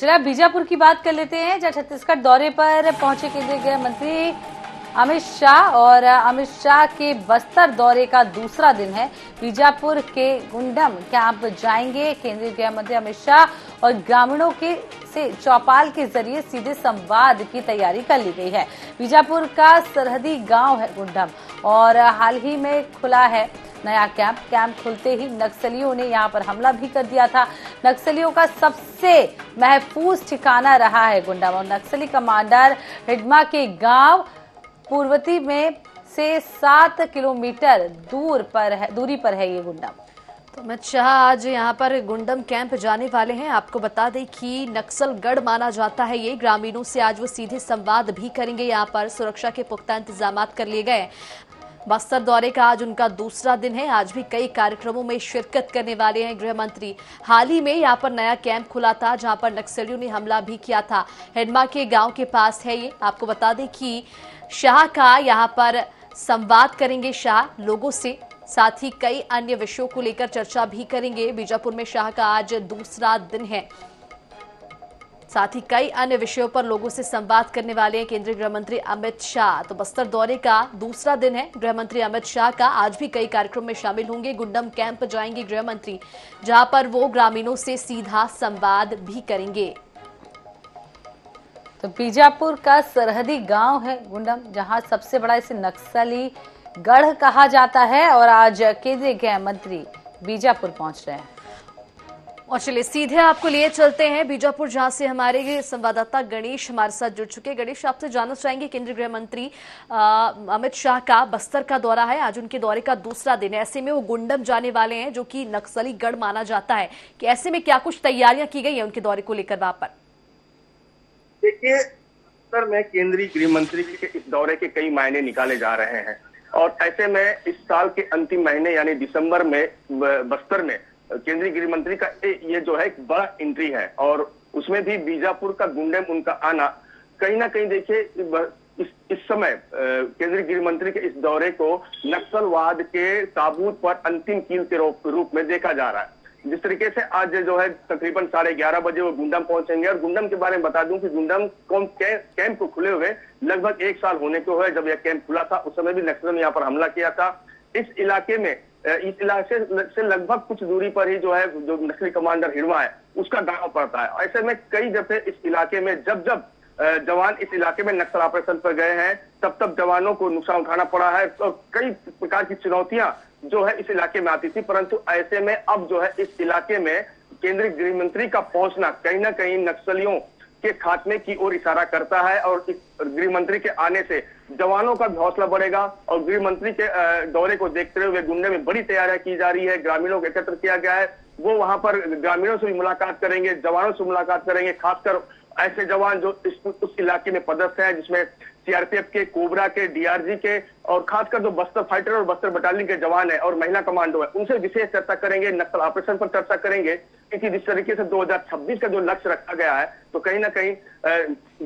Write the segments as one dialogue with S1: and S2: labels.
S1: चलिए अब बीजापुर की बात कर लेते हैं, जहां छत्तीसगढ़ दौरे पर पहुंचे केंद्रीय गृह मंत्री अमित शाह और अमित शाह के बस्तर दौरे का दूसरा दिन है। बीजापुर के गुंडम कैंप जाएंगे केंद्रीय गृह मंत्री अमित शाह और ग्रामीणों के से चौपाल के जरिए सीधे संवाद की तैयारी कर ली गई है। बीजापुर का सरहदी गांव है गुंडम और हाल ही में खुला है नया कैंप खुलते ही नक्सलियों ने यहां पर हमला भी कर दिया था। नक्सलियों का सबसे महफूज ठिकाना रहा है गुंडम और नक्सली कमांडर हिडमा के गांव पूर्वती में से 7 किलोमीटर दूरी पर है ये गुंडम।
S2: तो अमित शाह आज यहाँ पर गुंडम कैंप जाने वाले हैं। आपको बता दें कि नक्सल गढ़ माना जाता है ये। ग्रामीणों से आज वो सीधे संवाद भी करेंगे। यहाँ पर सुरक्षा के पुख्ता इंतजाम कर लिए गए। बस्तर दौरे का आज उनका दूसरा दिन है। आज भी कई कार्यक्रमों में शिरकत करने वाले हैं गृह मंत्री। हाल ही में यहाँ पर नया कैंप खुला था जहां पर नक्सलियों ने हमला भी किया था। हेडमा के गांव के पास है ये। आपको बता दें कि शाह का यहाँ पर संवाद करेंगे शाह लोगों से, साथ ही कई अन्य विषयों को लेकर चर्चा भी करेंगे। बीजापुर में शाह का आज दूसरा दिन है, साथ ही कई अन्य विषयों पर लोगों से संवाद करने वाले हैं केंद्रीय गृह मंत्री अमित शाह। तो बस्तर दौरे का दूसरा दिन है गृह मंत्री अमित शाह का। आज भी कई कार्यक्रम में शामिल होंगे। गुंडम कैंप जाएंगे गृह मंत्री, जहां पर वो ग्रामीणों से सीधा संवाद भी करेंगे।
S1: तो बीजापुर का सरहदी गांव है गुंडम, जहां सबसे बड़ा इसे नक्सली गढ़ कहा जाता है और आज केंद्रीय गृह मंत्री बीजापुर पहुंच रहे हैं।
S2: और चलिए सीधे आपको लिए चलते हैं बीजापुर, जहां से हमारे संवाददाता गणेश हमारे साथ जुड़ चुके हैं। गणेश, आपसे जानना चाहेंगे केंद्रीय गृह मंत्री अमित शाह का बस्तर का दौरा है, आज उनके दौरे का दूसरा दिन है। ऐसे में वो गुंडम जाने वाले हैं जो कि नक्सली गढ़ माना जाता है, कि ऐसे में क्या कुछ तैयारियां की गई है उनके दौरे को लेकर वहां पर?
S3: देखिए सर, मैं केंद्रीय गृह मंत्री के इस दौरे के कई मायने निकाले जा रहे हैं और ऐसे में इस साल के अंतिम महीने यानी दिसंबर में बस्तर में केंद्रीय गृह मंत्री का ये जो है एक बड़ा एंट्री है और उसमें भी बीजापुर का गुंडम उनका आना कहीं ना कहीं देखिए इस समय केंद्रीय गृह मंत्री के इस दौरे को नक्सलवाद के ताबूत पर अंतिम कील के रूप में देखा जा रहा है। जिस तरीके से आज जो है तकरीबन 11:30 बजे वो गुंडम पहुंचेंगे और गुंडम के बारे में बता दूं कि गुंडम कैंप को खुले हुए लगभग 1 साल होने को है। जब यह कैंप खुला था उस समय भी नक्सलियों ने यहाँ पर हमला किया था। इस इलाके से लगभग कुछ दूरी पर ही जो है जो नक्सली कमांडर हिडमा है उसका गांव पड़ता है। ऐसे में कई दफे इस इलाके में जब जवान इस इलाके में नक्सल ऑपरेशन पर गए हैं तब जवानों को नुकसान उठाना पड़ा है। तो कई प्रकार की चुनौतियां जो है इस इलाके में आती थी, परंतु ऐसे में अब जो है इस इलाके में केंद्रीय गृह मंत्री का पहुंचना कहीं ना कहीं नक्सलियों के खात्मे की ओर इशारा करता है और इस गृह मंत्री के आने से जवानों का भी हौसला बढ़ेगा और गृह मंत्री के दौरे को देखते हुए गुंडे में बड़ी तैयारियां की जा रही है। ग्रामीणों को एकत्र किया गया है, वो वहां पर ग्रामीणों से भी मुलाकात करेंगे, जवानों से मुलाकात करेंगे, खासकर ऐसे जवान जो उस इलाके में पदस्थ हैं जिसमें सीआरपीएफ के, कोबरा के, डीआरजी के और खासकर जो बस्तर फाइटर और बस्तर बटालियन के जवान है और महिला कमांडो है उनसे विशेष चर्चा करेंगे। नक्सल ऑपरेशन पर चर्चा करेंगे क्योंकि जिस तरीके से 2026 का जो लक्ष्य रखा गया है तो कहीं ना कहीं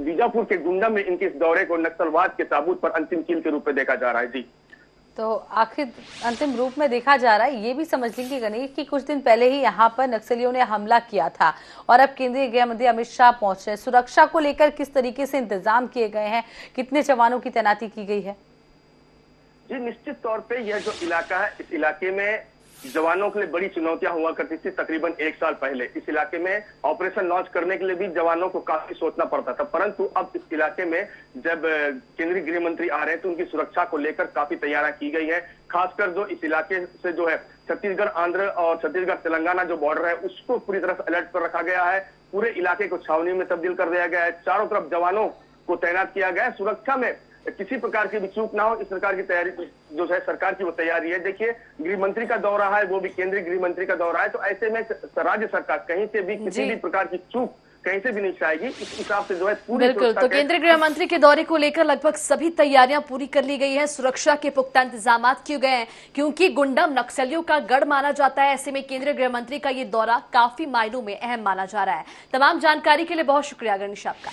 S3: बीजापुर के गुंडम में इनके इस दौरे को नक्सलवाद के ताबूत पर अंतिम कील के रूप में देखा जा रहा है। जी,
S1: तो आखिर अंतिम रूप में देखा जा रहा है। ये भी समझ लीजिए गणेश कि कुछ दिन पहले ही यहाँ पर नक्सलियों ने हमला किया था और अब केंद्रीय गृह मंत्री अमित शाह पहुंच रहे हैं। सुरक्षा को लेकर किस तरीके से इंतजाम किए गए हैं, कितने जवानों की तैनाती की गई है?
S3: जी, निश्चित तौर पे यह जो इलाका है इस इलाके में जवानों के लिए बड़ी चुनौतियां हुआ करती थी। तकरीबन 1 साल पहले इस इलाके में ऑपरेशन लॉन्च करने के लिए भी जवानों को काफी सोचना पड़ता था, परंतु अब इस इलाके में जब केंद्रीय गृह मंत्री आ रहे हैं तो उनकी सुरक्षा को लेकर काफी तैयारियां की गई है। खासकर जो इस इलाके से जो है छत्तीसगढ़, आंध्र और छत्तीसगढ़ तेलंगाना जो बॉर्डर है उसको पूरी तरह से अलर्ट पर रखा गया है। पूरे इलाके को छावनी में तब्दील कर दिया गया है। चारों तरफ जवानों को तैनात किया गया है। सुरक्षा में किसी प्रकार की भी चूक ना हो इस प्रकार की तैयारी जो है सरकार की वो तैयारी है। देखिए, गृह मंत्री का दौरा है, वो भी केंद्रीय गृह मंत्री का दौरा है, तो ऐसे में राज्य सरकार कहीं से भी किसी भी प्रकार की चूक कहीं से भी नहीं आएगी। इस हिसाब से जो है पूरी
S2: बिल्कुल, तो केंद्रीय गृह मंत्री के दौरे को लेकर लगभग सभी तैयारियां पूरी कर ली गई हैं। सुरक्षा के पुख्ता इंतजाम किए गए हैं क्योंकि गुंडम नक्सलियों का गढ़ माना जाता है। ऐसे में केंद्रीय गृह मंत्री का ये दौरा काफी मायनों में अहम माना जा रहा है। तमाम जानकारी के लिए बहुत शुक्रिया गणेश आपका।